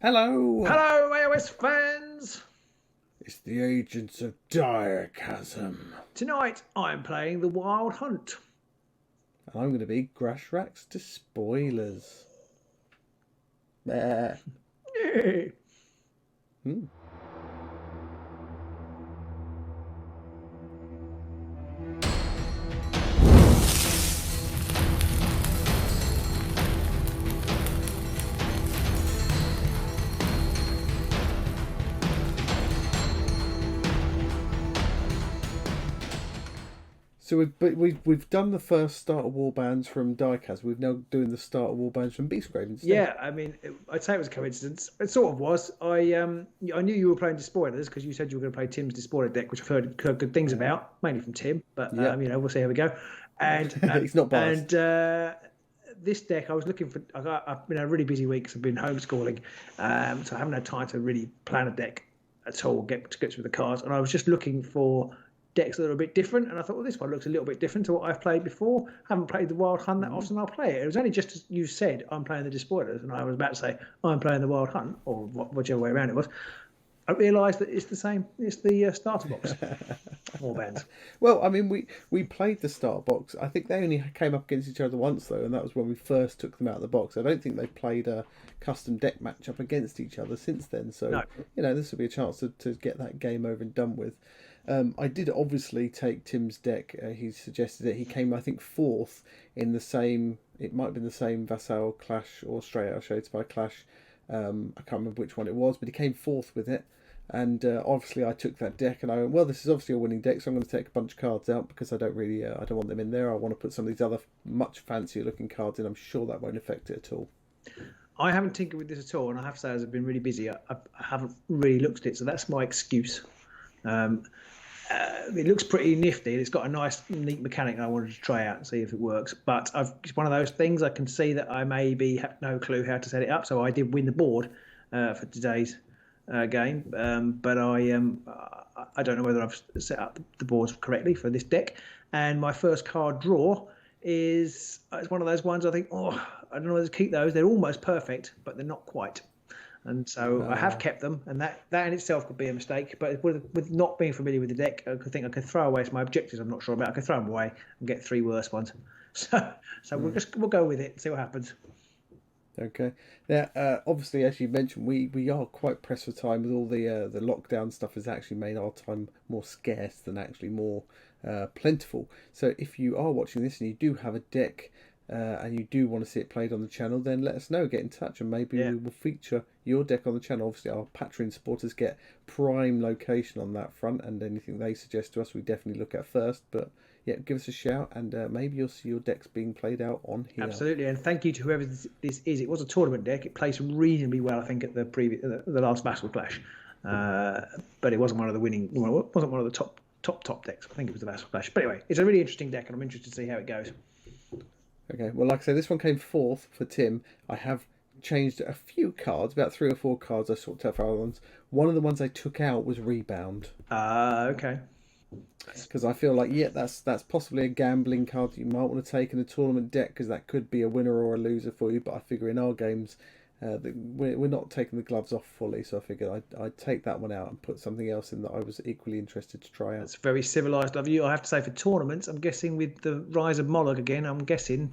Hello! Hello, AOS fans! It's the agents of Direchasm. Tonight I'm playing the Wild Hunt. And I'm going to be Grashraks Despoilers. There. Yay. So we've done the first starter warbands from Diecast. We're now doing the starter warbands from Beastgrave instead. Yeah, I mean, I'd say it was a coincidence. It sort of was. I knew you were playing Despoilers because you said you were going to play Tim's Despoiler deck, which I've heard good things about, mainly from Tim. But we'll see how we go. And It's not biased. And this deck, I was looking for. I've been a really busy week because I've been homeschooling, so I haven't had time to really plan a deck at all. Get through the cards, and I was just looking for decks that are a bit different, and I thought, well, this one looks a little bit different to what I've played before. Haven't played the Wild Hunt that often. I'll play it. It was only just as you said, I'm playing the Despoilers, and I was about to say I'm playing the Wild Hunt, or whichever way around it was. I realised that it's the same. It's the starter box warbands. Well, I mean, we played the starter box. I think they only came up against each other once, though, and that was when we first took them out of the box. I don't think they've played a custom deck matchup against each other since then. So, no. This will be a chance to get that game over and done with. I did obviously take Tim's deck. He suggested it. He came, I think, fourth in the same. It might have been the same Vassal Clash or Straight Out Shadespire Clash. I can't remember which one it was, but he came fourth with it. And obviously, I took that deck, and I went, well, this is obviously a winning deck, so I'm going to take a bunch of cards out because I don't really, I don't want them in there. I want to put some of these other much fancier looking cards in. I'm sure that won't affect it at all. I haven't tinkered with this at all, and I have to say, as I've been really busy, I haven't really looked at it, so that's my excuse. It looks pretty nifty. It's got a nice, neat mechanic I wanted to try out and see if it works. But it's one of those things I can see that I maybe have no clue how to set it up. So I did win the board for today's game, but I don't know whether I've set up the boards correctly for this deck. And my first card draw it's one of those ones I think, I don't know whether to keep those. They're almost perfect, but they're not quite. And so I have kept them, and that in itself could be a mistake. But with not being familiar with the deck, I think I could throw away some of my objectives I'm not sure about. I could throw them away and get three worse ones. So we'll go with it and see what happens. Okay. Now, obviously, as you mentioned, we are quite pressed for time with all the lockdown stuff has actually made our time more scarce than actually more plentiful. So if you are watching this and you do have a deck and you do want to see it played on the channel, then let us know. Get in touch and maybe we will feature your deck on the channel. Obviously, our Patreon supporters get prime location on that front, and anything they suggest to us, we definitely look at first. But yeah, give us a shout, and maybe you'll see your decks being played out on here. Absolutely, and thank you to whoever this is. It was a tournament deck. It plays reasonably well, I think, at the last Vassal Clash, but it wasn't one of the winning. Well, it wasn't one of the top decks. I think it was the Vassal Clash. But anyway, it's a really interesting deck, and I'm interested to see how it goes. Okay, well, like I said, this one came fourth for Tim. I have changed a few cards, about 3 or 4 cards I sorted out for other ones. One of the ones I took out was Rebound. Okay. Because I feel like, that's possibly a gambling card that you might want to take in a tournament deck, because that could be a winner or a loser for you. But I figure in our games, we're not taking the gloves off fully, so I figured I'd take that one out and put something else in that I was equally interested to try out. That's very civilised of you. I have to say, for tournaments, I'm guessing with the rise of Moloch again, I'm guessing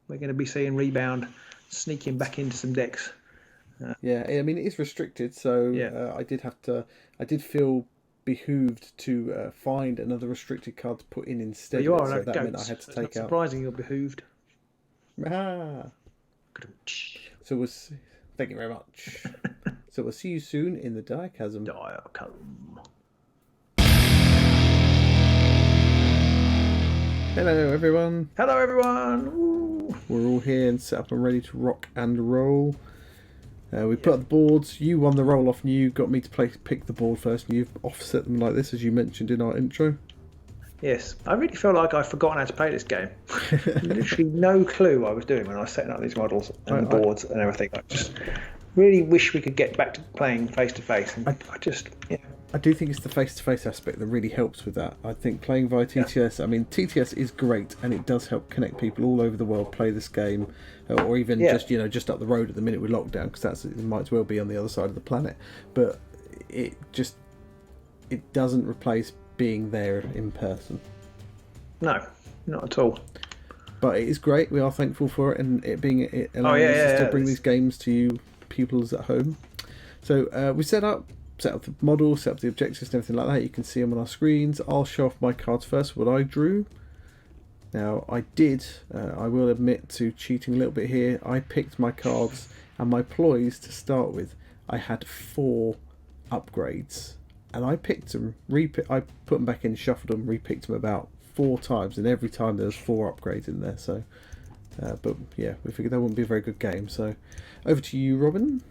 we're going to be seeing Rebound sneaking back into some decks. Yeah, I mean, it is restricted, so I did feel behooved to find another restricted card to put in instead. You are so that goats. meant I had to take out. Surprising you're behooved. So thank you very much. So we'll see you soon in the Direchasm. Hello everyone. Hello everyone. Ooh. We're all here and set up and ready to rock and roll. We put up the boards. You won the roll off, and you got me to pick the board first, and you've offset them like this, as you mentioned in our intro. Yes, I really feel like I've forgotten how to play this game. Literally no clue what I was doing when I was setting up these models and the boards and everything. really wish we could get back to playing face to face. And I just, yeah. I do think it's the face-to-face aspect that really helps with that. I think playing via TTS, I mean, TTS is great and it does help connect people all over the world play this game, or even just up the road at the minute with lockdown, because it might as well be on the other side of the planet. But it doesn't replace being there in person. No, not at all. But it is great. We are thankful for it, and it allowing us to still bring these games to you pupils at home. So we set up the model, set up the objectives and everything like that. You can see them on our screens. I'll show off my cards first, what I drew. Now I will admit to cheating a little bit here. I picked my cards and my ploys to start with. I had 4 upgrades and I picked them, I put them back in, shuffled them, repicked them about 4 times, and every time there was 4 upgrades in there. So but yeah, we figured that wouldn't be a very good game. So over to you, Robin.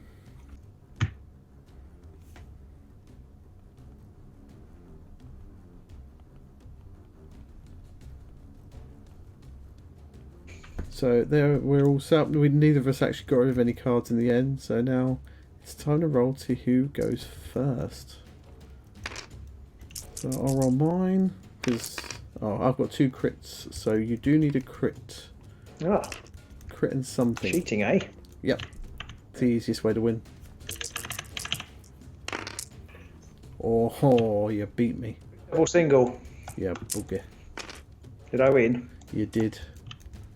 So there, we're all set up. Neither of us actually got rid of any cards in the end. So now it's time to roll to see who goes first. So I'll roll mine because I've got 2 crits. So you do need a crit. Crit and something. Cheating, eh? Yep. It's the easiest way to win. Oh, you beat me. Double single. Yeah, boogie. Did I win? You did.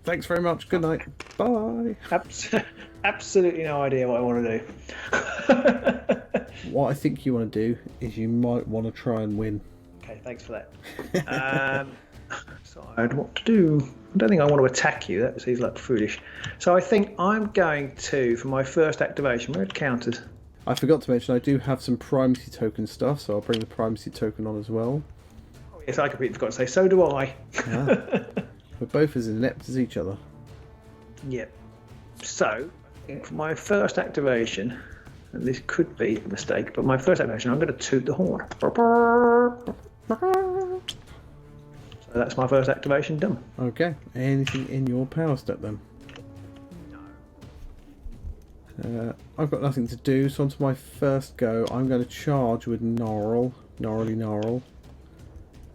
Thanks very much. Good night. Bye. Absolutely no idea what I want to do. What I think you want to do is you might want to try and win. Okay, thanks for that. Decide what to do. I don't think I want to attack you. That seems like foolish. So I think I'm going to, for my first activation, where are the counters? I forgot to mention I do have some primacy token stuff, so I'll bring the primacy token on as well. Oh yes, I completely forgot to say. So do I. We're both as inept as each other. Yep. So I think for my first activation, and this could be a mistake, but my first activation, I'm going to toot the horn. So that's my first activation done. Okay. Anything in your power step then? No. I've got nothing to do, so onto my first go, I'm going to charge with Gnarl,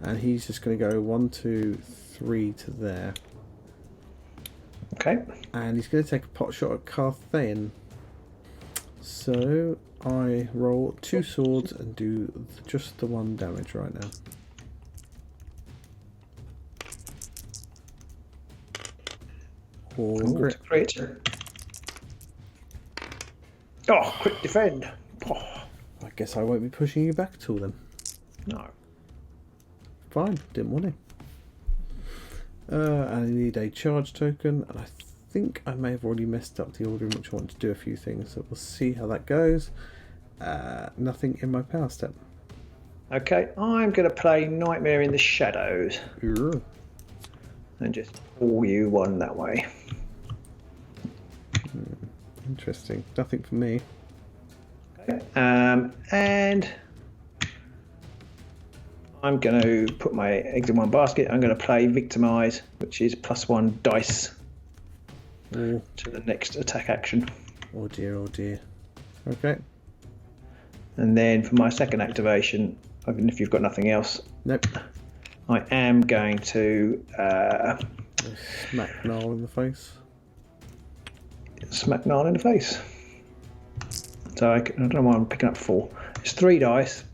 and he's just going to go 1, 2, 3 to there. Okay. And he's going to take a pot shot at Carthaean. So I roll 2 swords and do just the 1 damage right now. Crit. Oh, quick defend. Oh. I guess I won't be pushing you back at all then. No. Fine, didn't want to. And I need a charge token, and I think I may have already messed up the order in which I want to do a few things, so we'll see how that goes. Nothing in my power step. Okay, I'm going to play Nightmare in the Shadows. Ooh. And just pull you 1 that way. Interesting. Nothing for me. Okay. And I'm going to put my eggs in 1 basket. I'm going to play Victimize, which is +1 dice to the next attack action. Oh dear, oh dear. Okay. And then for my second activation, even if you've got nothing else, nope. I am going to smack Gnarl in the face. Smack Gnarl in the face. So I don't know why I'm picking up 4. It's 3 dice,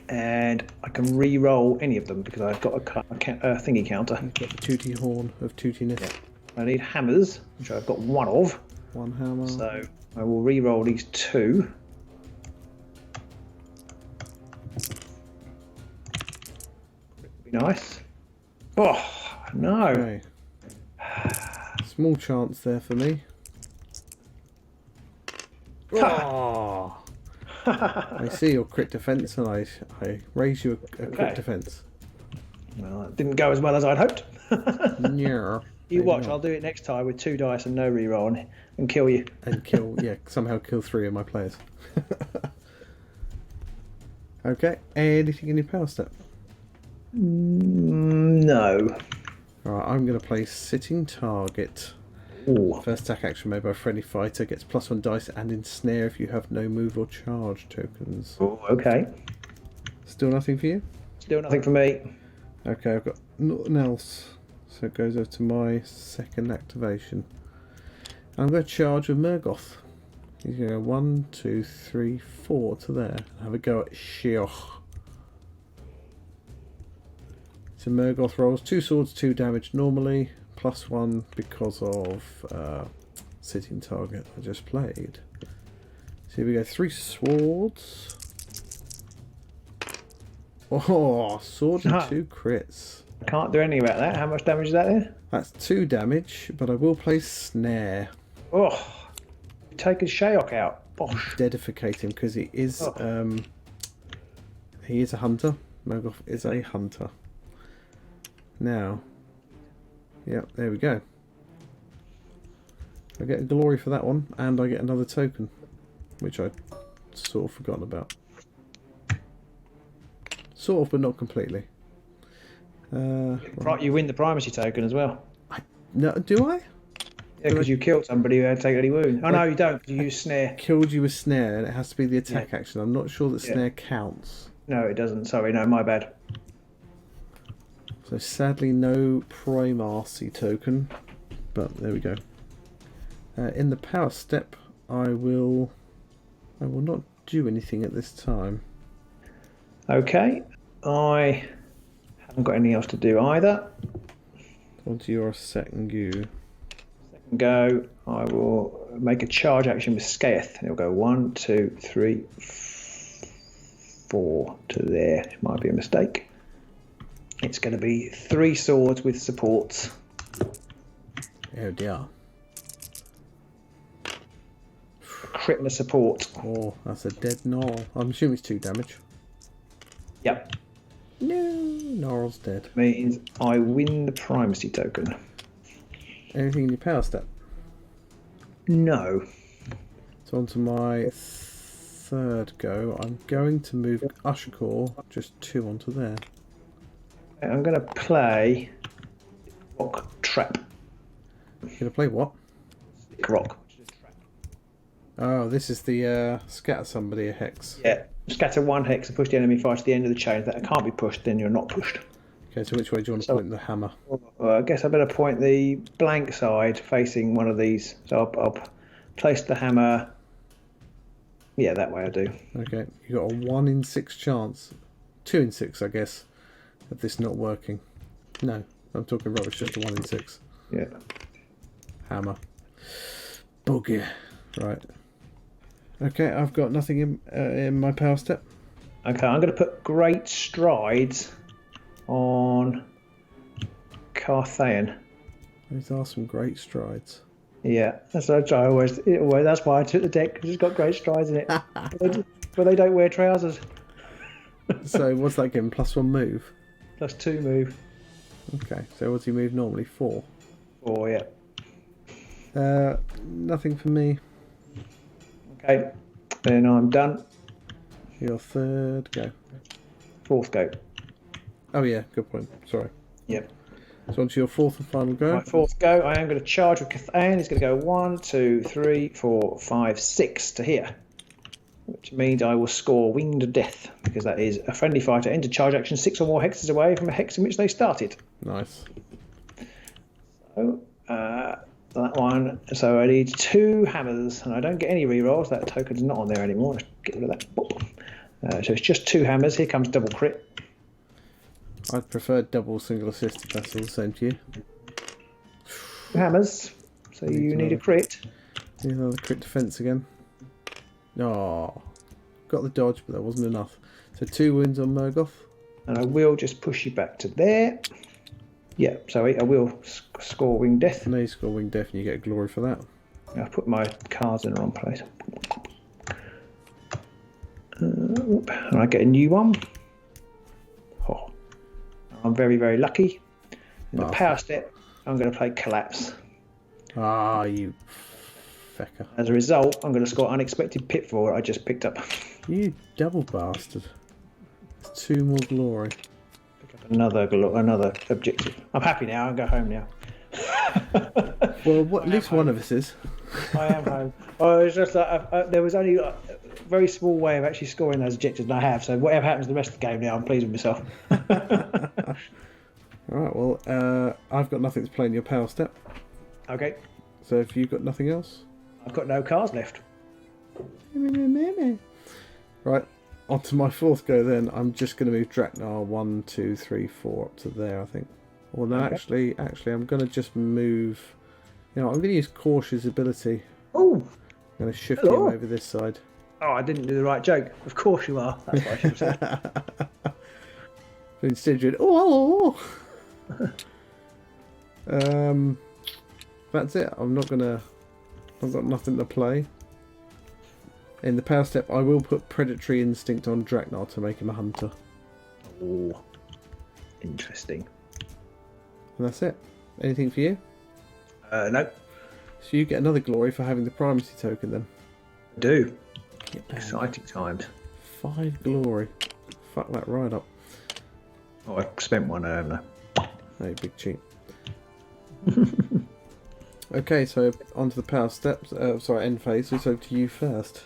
and I can re-roll any of them because I've got a thingy counter. You've got the tooty horn of tootiness. Yeah. I need hammers, which I've got 1 of. 1 hammer. So I will re-roll these 2. Be nice. Oh no! Okay. Small chance there for me. Oh. I see your crit defense, and I raise you a crit defense. Well, it didn't go as well as I'd hoped. Yeah. You watch, I'll do it next time with 2 dice and no reroll and kill you. And somehow kill 3 of my players. Okay, anything in your power step? No. Alright, I'm going to play Sitting Target. Ooh. First attack action made by a friendly fighter gets +1 dice and ensnare if you have no move or charge tokens. Ooh, okay. Still nothing for you? Still nothing for me. Okay, I've got nothing else. So it goes over to my second activation. I'm going to charge with Murgoth. He's going to go 1, 2, 3, 4 to there. Have a go at Sheoch. So Murgoth rolls 2 swords, 2 damage normally, +1 because of sitting target I just played. So here we go, 3 swords. Oh, sword and 2 crits. Can't do anything about that. How much damage is that there? That's 2 damage, but I will play snare. Oh, take a Sheoch out. Bosh. Deadificate him because he is a hunter. Murgoth is a hunter. Now, yep, there we go. I get a glory for that one, and I get another token, which I sort of forgotten about. Sort of, but not completely. You win the primacy token as well. No, do I? Yeah, because you killed somebody who had taken any wound. Oh, no, you don't. You use snare. Killed you with snare, and it has to be the attack action. I'm not sure that snare counts. No, it doesn't. Sorry, no, my bad. So sadly, no primacy token, but there we go. In the power step, I will not do anything at this time. Okay, I haven't got anything else to do either. On to your second go. Second go, I will make a charge action with Skaeth, and it'll go 1, 2, 3, 4 to there. It might be a mistake. It's going to be 3 swords with supports. Oh dear. Crit and a support. Oh, that's a dead Gnarl. I'm assuming it's 2 damage. Yep. No, Gnarl's dead. Means I win the primacy token. Anything in your power step? No. So on to my third go. I'm going to move Ushercore just 2 onto there. I'm going to play Rock Trap. You're going to play what? Rock. Oh, this is the scatter somebody a hex. Yeah. Scatter 1 hex and push the enemy fighter to the end of the chain. If that can't be pushed, then you're not pushed. Okay, so which way do you want to point the hammer? Well, I guess I better point the blank side facing one of these. So I'll place the hammer. Yeah, that way I do. Okay, you got a 1 in 6 chance. 2 in 6, I guess, of this not working. No, I'm talking rubbish, just a 1 in 6. Yeah. Hammer. Bugger. Right. Okay, I've got nothing in my power step. Okay, I'm going to put Great Strides on Carthaean. These are some great strides. Yeah, that's what I always. That's why I took the deck, because it's got Great Strides in it. But they don't wear trousers. So what's that giving? +1 move? +2 move. Okay, so what's he move normally? 4? 4, yeah. Nothing for me. Okay, then I'm done. Your third go. Fourth go. Oh yeah, good point. Sorry. Yep. So on to your fourth and final go. My fourth go, I am going to charge with Carthaean. He's going to go 1, 2, 3, 4, 5, 6 to here. Which means I will score Winged Death, because that is a friendly fighter enter charge action 6 or more hexes away from a hex in which they started. Nice. So, that one. So I need 2 hammers, and I don't get any rerolls. That token's not on there anymore. Let's get rid of that. So it's just 2 hammers. Here comes double crit. I'd prefer double single assist if that's all the same to you. 2 hammers. So you need a crit. Need another crit defense again. Oh, got the dodge, but that wasn't enough. So 2 wounds on Murgoth. And I will just push you back to there. Yeah, so I will score Winged Death. And then you score Winged Death and you get a glory for that. I've put my cards in the wrong place. And I get a new one. Oh, I'm very, very lucky. In the power step, I'm going to play Collapse. Ah, you fecker. As a result, I'm going to score Unexpected Pitfall that I just picked up. You double bastard. 2 more glory. Pick up another objective. I'm happy now. I'll go home now. Well, at least one of us is. I am home. Oh, it's just that there was only a very small way of actually scoring those objectives, and I have. So whatever happens the rest of the game now, I'm pleased with myself. All right. Well, I've got nothing to play in your power step. Okay. So if you've got nothing else, I've got no cards left. Right. On to my fourth go then. I'm just going to move Draknar 1, 2, 3, 4 up to there, I think. Well, no, Okay. actually, I'm going to just move. You know, I'm going to use Cautious ability. Oh. I'm going to shift Hello. him over this side. Oh, I didn't do the right joke. Of course you are. That's what I should have said. But instead, you're oh, hello. That's it. I've got nothing to play. In the power step, I will put Predatory Instinct on Draknar to make him a hunter. Oh, interesting. And that's it. Anything for you? No, So you get another glory for having the primacy token then. do. Get back. Exciting times. 5 glory. Fuck that right up. Oh, I spent one, haven't I? No, big cheat. Okay, so onto the power steps. End phase. So it's over to you first.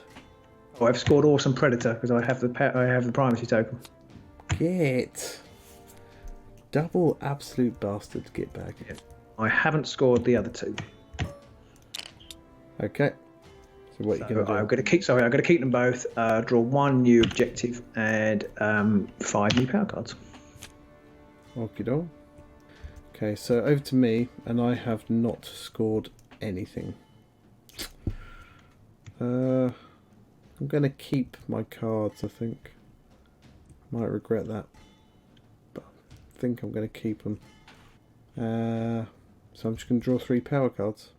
Oh, I've scored Awesome Predator because I have the primacy token. Get double absolute bastard. Get back. Yeah. I haven't scored the other two. Okay. So what you gonna do? I'm going to keep them both. Draw one new objective and 5 new power cards. Okie doke. Okay, so over to me, and I have not scored anything. I'm going to keep my cards, I think. Might regret that, but I think I'm going to keep them. So I'm just going to draw 3 power cards.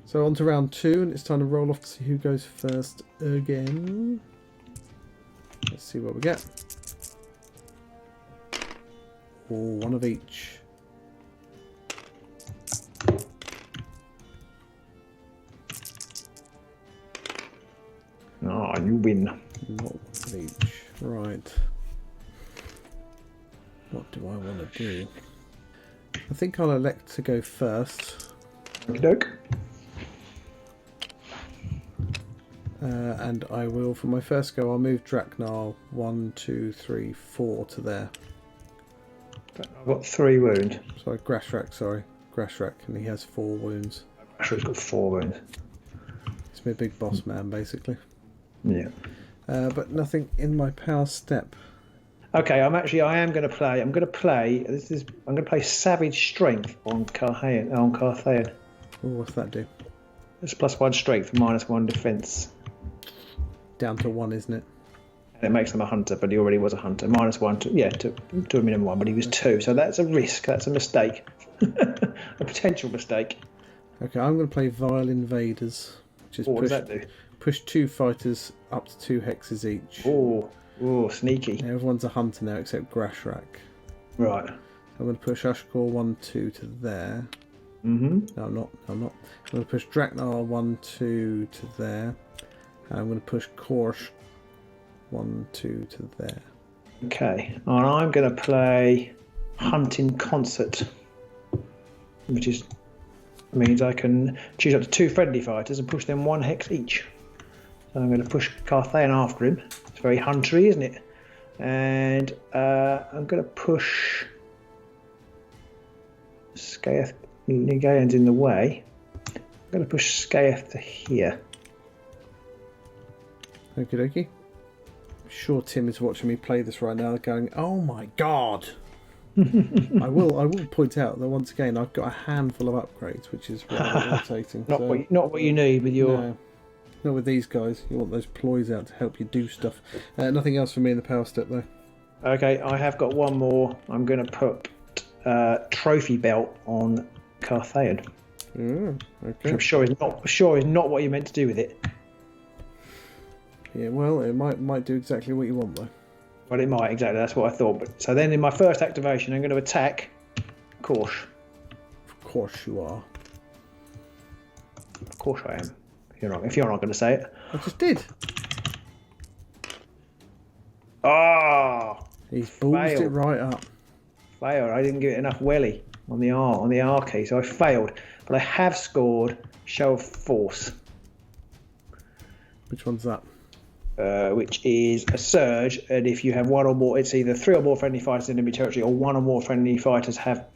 So on to round 2, and it's time to roll off to see who goes first again. Let's see what we get. Oh, one of each. Oh, you win. Not one of each. Right. What do I want to do? I think I'll elect to go first. Okie doke. And I will, for my first go, I'll move Draknar 1, 2, 3, 4 to there. I've got 3 wounds. Sorry, Grashrak, and he has 4 wounds. Grashrak's got 4 wounds. He's my big boss man, basically. Yeah. But nothing in my power step. Okay, I am going to play. I'm going to play Savage Strength on Carthaean. Oh, what's that do? It's +1 strength, -1 defense. Down to 1, isn't it? And it makes him a hunter, but he already was a hunter. -1 to a minimum 1, but he was 2. So that's a risk. That's a mistake. A potential mistake. Okay, I'm going to play Vile Invaders. Which is What does that do? Push 2 fighters up to 2 hexes each. Oh, sneaky. Yeah, everyone's a hunter now except Grashrak. Right. I'm going to push Ashkor 1, 2 to there. Mm-hmm. No, I'm not. I'm going to push Draknar 1, 2 to there. And I'm going to push Korsh 1, 2 to there. Okay. And I'm going to play Hunt in Concert, which means I can choose up to 2 friendly fighters and push them 1 hex each. So I'm going to push Carthaean after him. It's very huntery, isn't it? And I'm going to push Skaeth. Negayan's in the way. I'm going to push Skaeth to here. Okie dokie. I'm sure Tim is watching me play this right now going, oh my god! I will point out that once again I've got a handful of upgrades, which is rather irritating. Not what you need with your... No, not with these guys. You want those ploys out to help you do stuff. Nothing else for me in the power step though. Okay, I have got one more. I'm going to put Trophy Belt on Carthaean. Okay. I'm sure is not what you meant to do with it. Yeah, well, it might do exactly what you want though. Well, it might, exactly. That's what I thought. But so then, in my first activation, I'm going to attack Korsh. Of course you are. Of course I am. If you're not going to say it. I just did. Ah! He's ballsed it right up. Failed. I didn't give it enough welly on the R key, so I failed. But I have scored Show of Force. Which one's that? Which is a surge, and if you have one or more, it's either 3 or more friendly fighters in enemy territory, or 1 or more friendly fighters have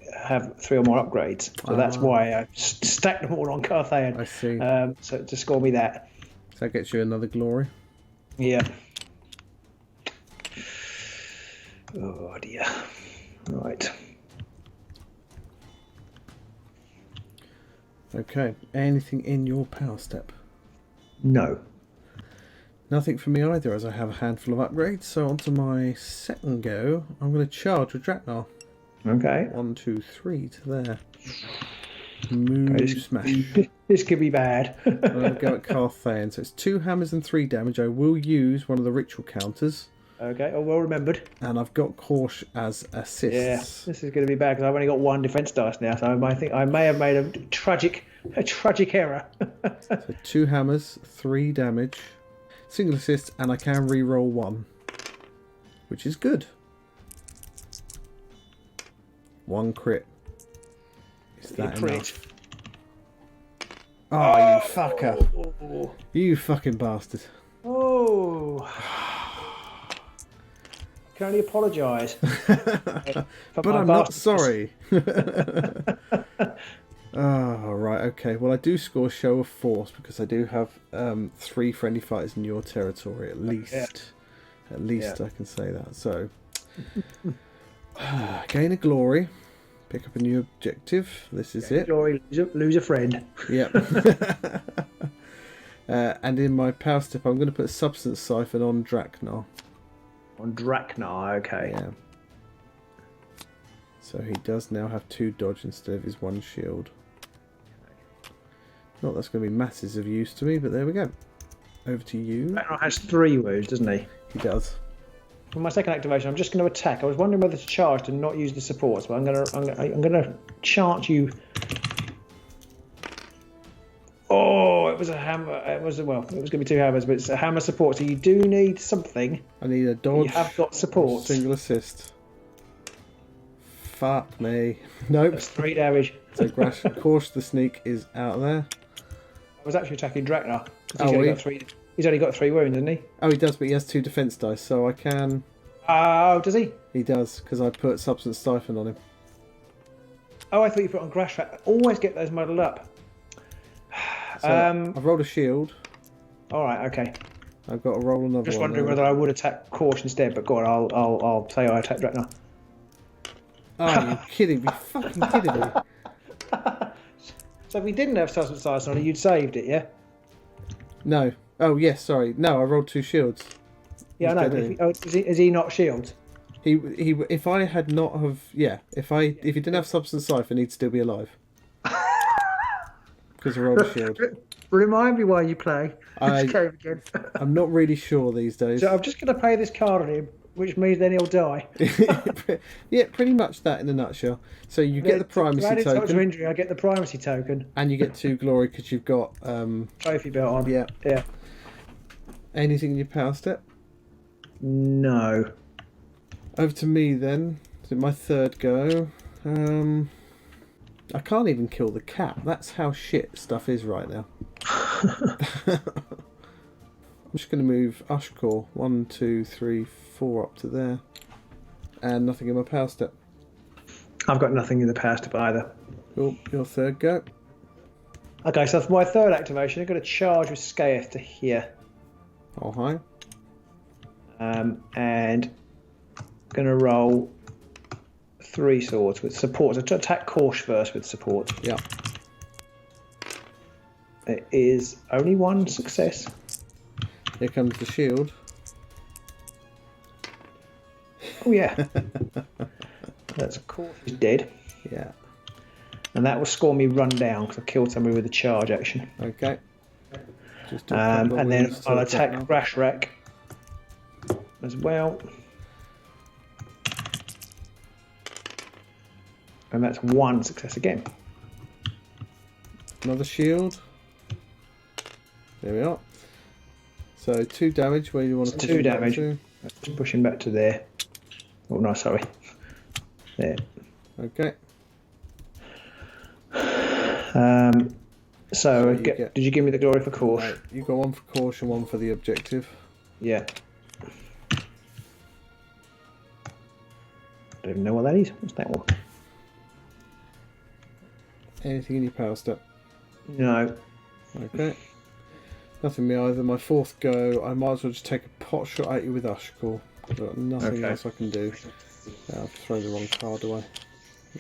3 or more upgrades. So that's why I stacked them all on Carthaean. I see. So to score me that. So that gets you another glory. Yeah. Oh dear. Right. Okay. Anything in your power step? No. Nothing for me either, as I have a handful of upgrades. So onto my second go, I'm going to charge with Draknar. Okay. 1, 2, 3 to there. Move, smash. This could be bad. I'm going to go at Carthaean. So it's 2 hammers and 3 damage. I will use one of the ritual counters. Okay, oh, well remembered. And I've got Korsh as assists. Yeah, this is going to be bad because I've only got 1 defense dice now, so I think I may have made a tragic error. So 2 hammers, 3 damage, single assist, and I can re-roll 1, which is good. 1 crit. Is that enough? Oh, you fucker! You fucking bastard! Oh. I can only apologise. But I'm not sorry. Oh, right, okay. Well, I do score Show of Force because I do have 3 friendly fighters in your territory, at least. Yeah. At least I can say that. So, gain a glory. Pick up a new objective. This is it. Glory, lose a friend. Yep. And in my power step, I'm going to put a Substance Siphon on Draknar. On Draknar, okay. Yeah. So he does now have 2 dodge instead of his 1 shield. Not that's going to be masses of use to me, but there we go. Over to you. Draknar has 3 wounds, doesn't he? He does. For my second activation, I'm just going to attack. I was wondering whether to charge to not use the supports, but I'm going to charge you. Oh, it was a hammer. It was going to be 2 hammers, but it's a hammer support. So you do need something. I need a dodge. You have got support. Single assist. Fuck me. Nope. That's 3 damage. So Korsh the Sneak is out there. I was actually attacking Draknar. He's only got 3 wounds, hasn't he? Oh, he does, but he has 2 defense dice, so I can. Oh, does he? He does, because I put Substance Siphon on him. Oh, I thought you put on Grashraks. Always get those muddled up. So I've rolled a shield. Alright, okay. I've got to roll another one. Just wondering whether I would attack Korsh instead, but go on, I'll say I attack Draknar. Oh, you're kidding me. Fucking kidding me. So if he didn't have Substance Siphon on it, you'd saved it, yeah? No. Oh, yes, sorry. No, I rolled 2 shields. Yeah, I know. Is he not shields? If I had not have... Yeah, if he didn't have Substance Siphon, he'd still be alive. Because I rolled a shield. Remind me why you play this game again. I'm not really sure these days. So I'm just going to pay this card on him, which means then he'll die. Yeah, pretty much that in a nutshell. So you get the primacy token. To injury, I get the primacy token. And you get 2 glory because you've got... trophy belt on. Yeah. Yeah. Anything in your power step? No. Over to me then. Is it my third go? I can't even kill the cat. That's how shit stuff is right now. I'm just going to move Ushkor 1, 2, 3, 4 up to there. And nothing in my power step. I've got nothing in the power step either. Cool. Your third go. Okay, so for my third activation, I've got to charge with Skaeth to here. Oh, hi. And going to roll 3 swords with support. So to attack Korsh first with support. Yeah. It is only 1 success. Here comes the shield. Oh yeah. That's Korsh is dead. Yeah. And that will score me run down because I killed somebody with a charge action. Okay. Just and then I'll attack Grashrak as well. And that's 1 success again. Another shield. There we are. So 2 damage. Where do you want to push 2 him back damage. to? Just push him back to there. Oh no, sorry. There. Okay. So did you give me the glory for caution? No, you got one for caution, one for the objective. Yeah. Don't even know what that is. What's that one? Anything in your power step? No. Okay. Nothing me either. My fourth go, I might as well just take a pot shot at you with Ushcore. I've got nothing else I can do. I've thrown the wrong card away.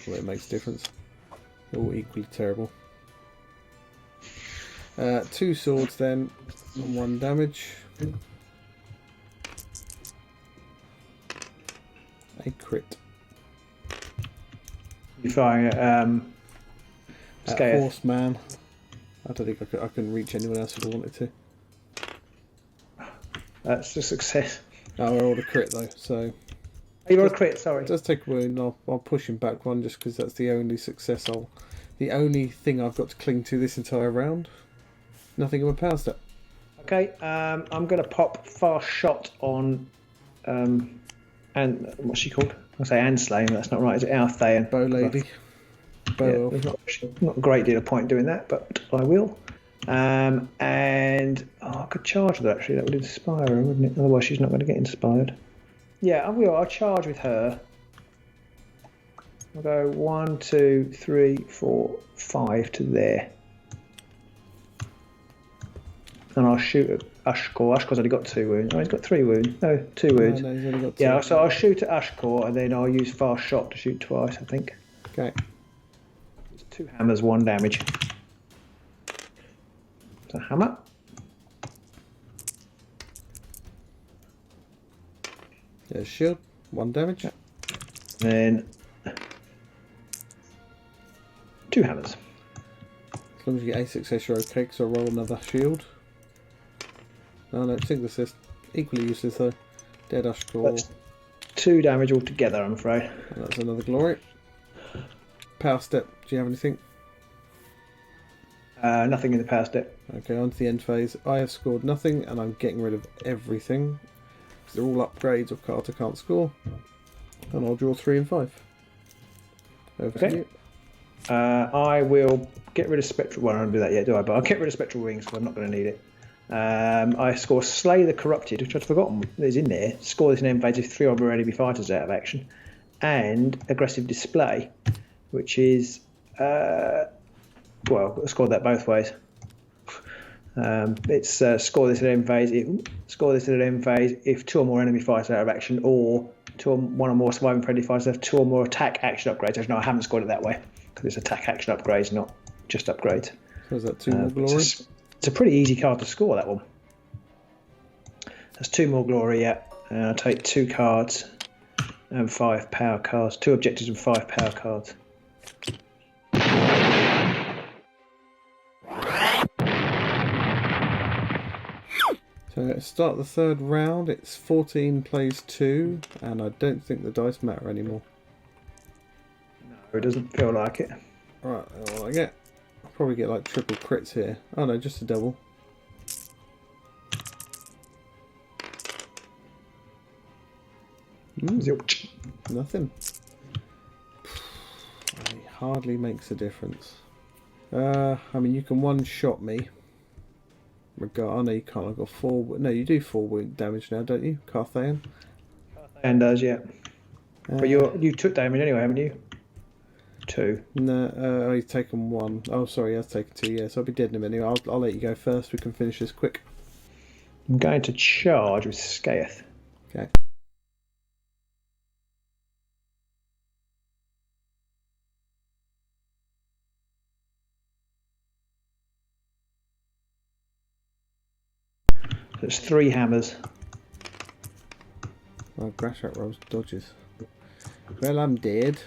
Well, it makes a difference. They're all equally terrible. 2 swords then, and 1 damage. A crit. You're firing at Skaeth. Horseman. I don't think I can reach anyone else if I wanted to. That's a success. Oh, I rolled a crit though, so... Oh, you rolled a crit, sorry. It does take a wound. I'll push him back 1 just because that's the only success the only thing I've got to cling to this entire round. Nothing in my power step. Okay, I'm going to pop fast shot on... and what's she called? I say Anslane, that's not right. Is it Althea? Bow lady. Bow yeah, not a great deal of point doing that, but I will. And I could charge with her actually. That would inspire her, wouldn't it? Otherwise, she's not going to get inspired. Yeah, I will. I'll charge with her. I'll go 1, 2, 3, 4, 5 to there, and I'll shoot at Ushcore. Ushcore's only got 2 wounds. Oh, he's got 3 wounds. No, 2 wounds. No, he's only got 2. Yeah, so I'll shoot at Ushcore, and then I'll use fast shot to shoot twice, I think. Okay. It's 2 hammers, 1 damage. So hammer. There's shield, 1 damage. Then 2 hammers. As long as you get a success, you're okay, because I'll roll another shield. No, single assist. Equally useless though. Dead Ushcore. That's 2 damage altogether, I'm afraid. And that's another glory. Power step, do you have anything? Nothing in the power step. Okay, on to the end phase. I have scored nothing, and I'm getting rid of everything. Because they're all upgrades of cards I can't score. And I'll draw 3 and 5. Over to you. I will get rid of Spectral... Well, I don't do that yet, do I? But I'll get rid of Spectral Wings, because I'm not going to need it. I score Slay the Corrupted, which I'd forgotten is in there. Score this in end phase if 3 or more enemy fighters out of action. And Aggressive Display, which is... well, I scored that both ways. It's score this at end phase. Score this at end phase if 2 or more enemy fighters are out of action, or 1 or more surviving friendly fighters have 2 or more attack action upgrades. Actually, no, I haven't scored it that way because it's attack action upgrades, not just upgrades. So is that 2 more glory? It's a pretty easy card to score, that one. That's 2 more glory. Yeah, I'll take 2 cards and 5 power cards. 2 objectives and 5 power cards. So start the 3rd round. It's 14 plays 2, and I don't think the dice matter anymore. No, it doesn't feel like it. Right, what I get? I'll probably get like triple crits here. Oh no, just a double. Nothing. It hardly makes a difference. I mean, you can one-shot me. Oh no, you can't. I've got 4. No, you do 4 wound damage now, don't you, Carthaean? Carthaean does, yeah. But you took damage anyway, haven't you? 2. No, I've taken 1. Oh, sorry, I've taken 2. Yeah, so I'll be dead in a minute. I'll let you go first. We can finish this quick. I'm going to charge with Skaeth. Okay. There's 3 hammers. Well, Grashrak rolls dodges. Well, I'm dead.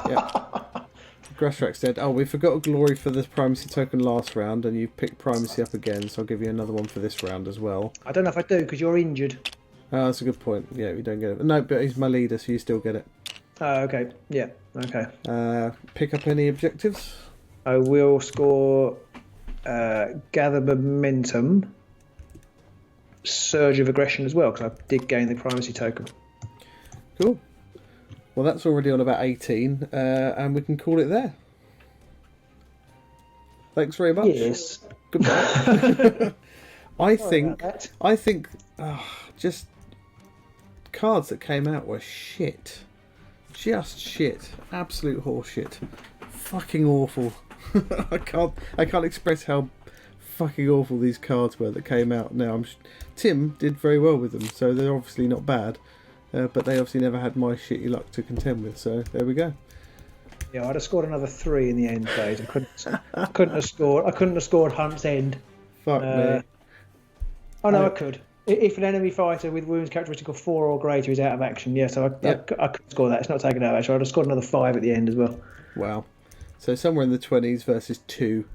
Yeah. Grashraks said, "Oh, we forgot a glory for this primacy token last round, and you picked primacy up again, so I'll give you another one for this round as well." I don't know if I do because you're injured. Oh, that's a good point. Yeah, we don't get it. No, but he's my leader, so you still get it. Oh, okay. Yeah. Okay. Pick up any objectives? I will score gather momentum surge of aggression as well, because I did gain the primacy token. Cool. Well, that's already on about 18, and we can call it there. Thanks very much. Yes. Goodbye. I think just cards that came out were shit. Just shit. Absolute horseshit. Fucking awful. I can't express how fucking awful these cards were that came out. Now, Tim did very well with them, so they're obviously not bad. But they obviously never had my shitty luck to contend with, so there we go. Yeah, I'd have scored another 3 in the end phase. I couldn't have scored Hunt's End. Fuck me. Oh no, I could. If an enemy fighter with wounds characteristic of 4 or greater is out of action, yes, I could score that. It's not taken out of action. I'd have scored another 5 at the end as well. Wow. So somewhere in the 20s versus 2.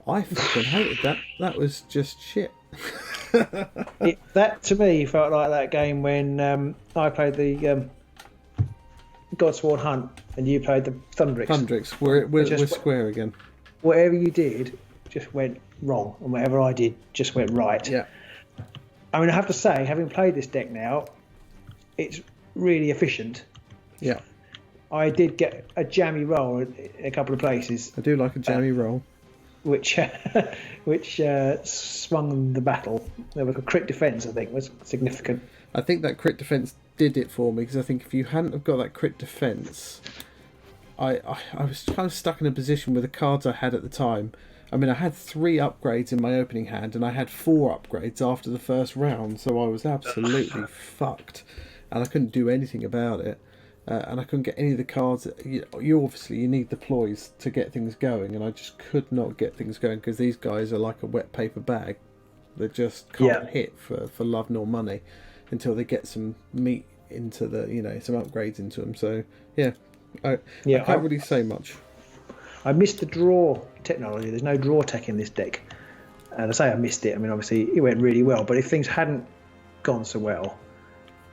I fucking hated that. That was just shit. That to me felt like that game when I played the Godsworn Hunt and you played the Thundrix. Thundrix, we're square again. Whatever you did just went wrong, and whatever I did just went right. Yeah. I mean, I have to say, having played this deck now, it's really efficient. Yeah. I did get a jammy roll in a couple of places. I do like a jammy roll. Which swung the battle. There was a crit defense, I think, was significant. I think that crit defense did it for me, because I think if you hadn't have got that crit defense, I was kind of stuck in a position with the cards I had at the time. I mean, I had 3 upgrades in my opening hand, and I had 4 upgrades after the first round, so I was absolutely fucked, and I couldn't do anything about it. And I couldn't get any of the cards. You obviously need the ploys to get things going, and I just could not get things going because these guys are like a wet paper bag. They just can't hit for love nor money until they get some meat into the, some upgrades into them. So I can't really say much. I missed the draw technology. There's no draw tech in this deck, and I say I missed it. I mean, obviously it went really well, but if things hadn't gone so well,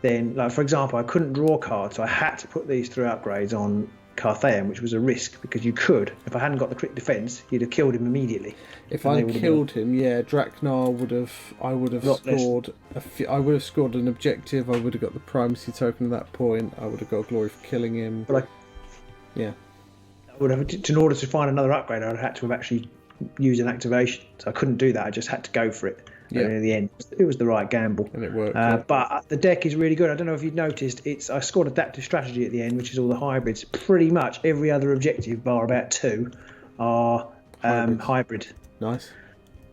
then, like, for example, I couldn't draw cards, so I had to put these 3 upgrades on Carthaean, which was a risk, because you could, if I hadn't got the crit defense, you'd have killed him immediately. If I killed him, Draknar I would have scored an objective, I would have got the primacy token at that point, I would have got glory for killing him. But I would have, in order to find another upgrade, I would have had to have actually used an activation, so I couldn't do that, I just had to go for it. Yeah. And in the end, it was the right gamble. And it worked. But the deck is really good. I don't know if you've noticed, I scored adaptive strategy at the end, which is all the hybrids. Pretty much every other objective, bar about 2, are hybrid. Nice.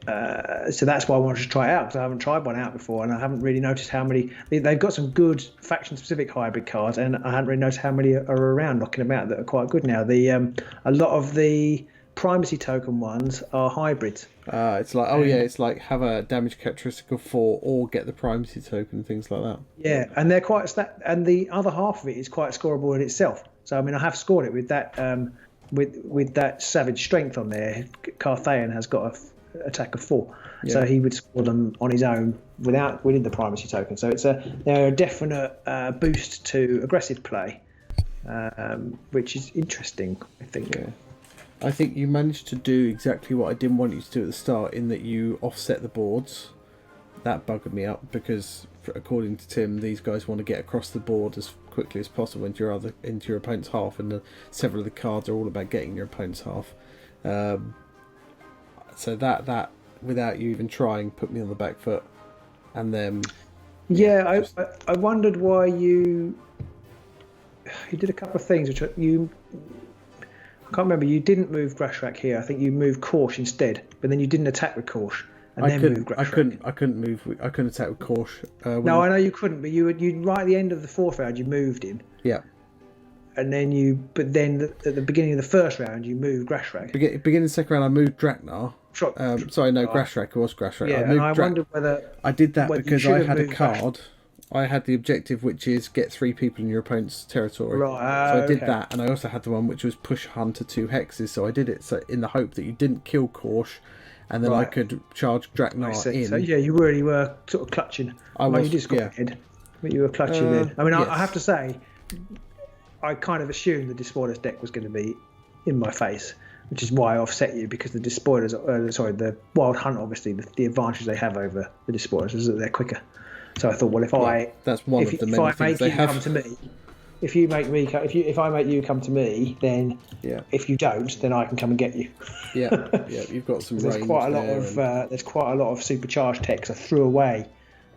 So that's why I wanted to try it out, because I haven't tried one out before, and I haven't really noticed how many. They've got some good faction-specific hybrid cards, and I haven't really noticed how many are around knocking about that are quite good now. A lot of the primacy token ones are hybrids. It's like have a damage characteristic of 4 or get the primacy token, things like that. Yeah, and they're quite and the other half of it is quite scoreable in itself. So I mean, I have scored it with that with that savage strength on there. Carthaean has got a attack of 4, so he would score them on his own without winning the primacy token. So they're a definite boost to aggressive play, which is interesting, I think. Yeah. I think you managed to do exactly what I didn't want you to do at the start, in that you offset the boards. That buggered me up, because according to Tim, these guys want to get across the board as quickly as possible into your opponent's half, and several of the cards are all about getting your opponent's half. So that without you even trying, put me on the back foot. And then I wondered why you did a couple of things which I can't remember. You didn't move Grashrak here. I think you moved Korsh instead, but then you didn't attack with Korsh and move Grashrak. I couldn't attack with Korsh. No, I know you couldn't, but you right at the end of the 4th round you moved him. Yeah. And then at the beginning of the 1st round you moved Grashrak. Beginning of the 2nd round I moved Draknar. Grashrak. It was Grashrak. Yeah, I wondered whether I did that because I had a card. I had the objective, which is get 3 people in your opponent's territory. Right. So I did that, and I also had the one which was push Hunter 2 hexes. So I did it in the hope that you didn't kill Korsh, and then I could charge Draknar in. So you really were sort of clutching. You did score ahead, but you were clutching in. I mean, yes. I have to say, I kind of assumed the Despoilers deck was going to be in my face. which is why I offset you, because the Despoilers, the Wild Hunt, obviously the advantage they have over the Despoilers is that they're quicker. So I thought, well, that's one of the many things they have. Come to me, if I make you come to me, then if you don't, then I can come and get you. Yeah, you've got some. There's quite a lot of supercharged techs I threw away.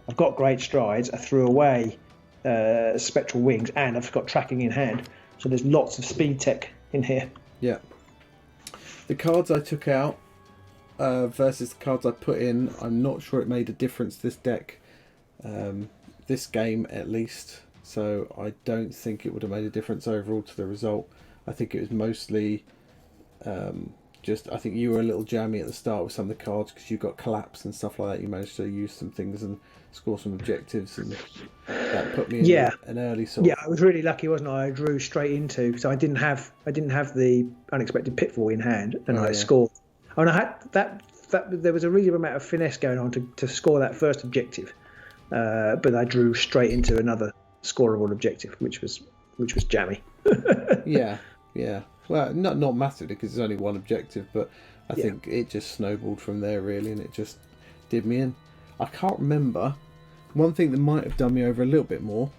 I've got great strides. I threw away spectral wings, and I've got tracking in hand. So there's lots of speed tech in here. Yeah. The cards I took out versus the cards I put in, I'm not sure it made a difference this deck, this game at least. So I don't think it would have made a difference overall to the result. I think it was mostly I think you were a little jammy at the start with some of the cards because you got collapse and stuff like that. You managed to use some things and score some objectives, and that put me in an early sort. Yeah, I was really lucky, wasn't I? I drew straight into, so I didn't have the unexpected pitfall in hand, and I scored. Oh, and I had that. There was a reasonable amount of finesse going on to score that first objective, but I drew straight into another scoreable objective, which was jammy. Yeah. Well, not massively because it's only one objective, but I think it just snowballed from there really, and it just did me in. I can't remember. One thing that might have done me over a little bit more,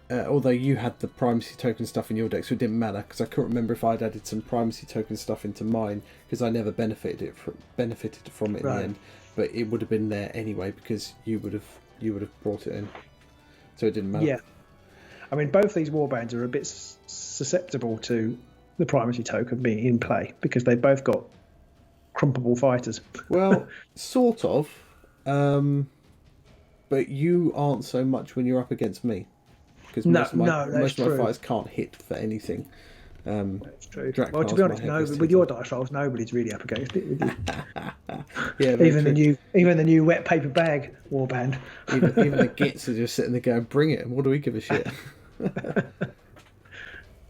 although you had the primacy token stuff in your deck, so it didn't matter because I couldn't remember if I'd added some primacy token stuff into mine because I never benefited from it in the end. But it would have been there anyway because you would have brought it in, so it didn't matter. Yeah, I mean both these warbands are a bit susceptible to the primacy token being in play because they've both got crumpable fighters. Well, sort of. But you aren't so much when you're up against me, because most of my fighters can't hit for anything. That's true. Well, to be honest, with your dice rolls, nobody's really up against it with you. Yeah, even the new wet paper bag warband. even the gits are just sitting there going, "Bring it!" And what do we give a shit?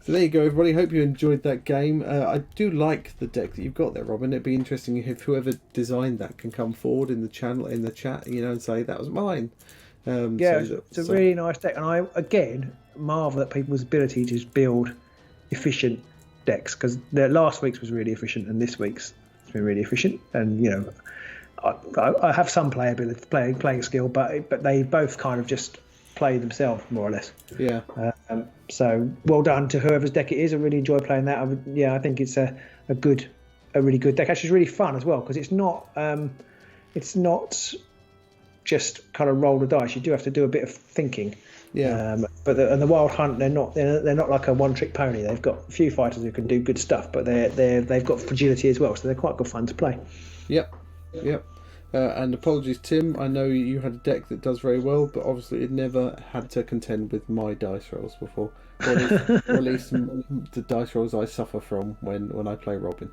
So there you go, everybody. Hope you enjoyed that game. I do like the deck that you've got there, Robin. It'd be interesting if whoever designed that can come forward in the chat, and say that was mine. It's a really nice deck, and I again marvel at people's ability to just build efficient decks, because last week's was really efficient, and this week's has been really efficient. And I have some playability, playing skill, but they both kind of just play themselves more or less. Yeah. So well done to whoever's deck it is. I really enjoy playing that. I think it's a really good deck. Actually, it's really fun as well because it's not just kind of roll the dice. You do have to do a bit of thinking. Yeah. But the Wild Hunt, they're not like a one-trick pony. They've got a few fighters who can do good stuff, but they've got fragility as well, so they're quite good fun to play. Yep. And apologies, Tim. I know you had a deck that does very well, but obviously it never had to contend with my dice rolls before, or at least the dice rolls I suffer from when I play Robin.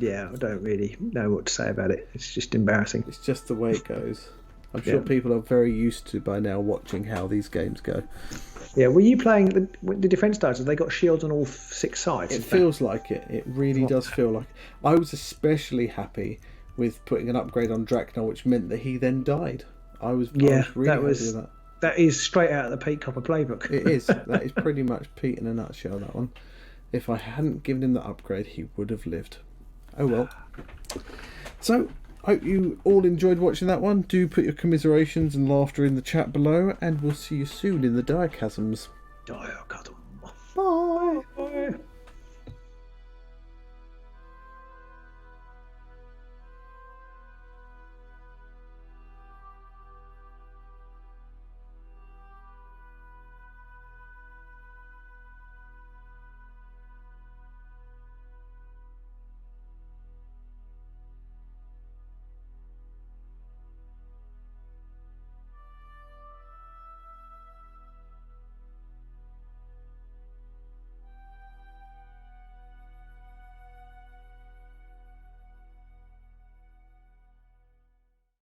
Yeah, I don't really know what to say about it. It's just embarrassing. It's just the way it goes. I'm sure people are very used to by now watching how these games go. Yeah, were you playing the defense dice? Have they got shields on all 6 sides? It feels like it. It really does feel like it. I was especially happy with putting an upgrade on Draknar, which meant that he then died. I was really happy with that. That is straight out of the Pete Copper playbook. It is. That is pretty much Pete in a nutshell, that one. If I hadn't given him the upgrade, he would have lived. Oh well. So, hope you all enjoyed watching that one. Do put your commiserations and laughter in the chat below, and we'll see you soon in the Direchasms. Direchasm. Bye.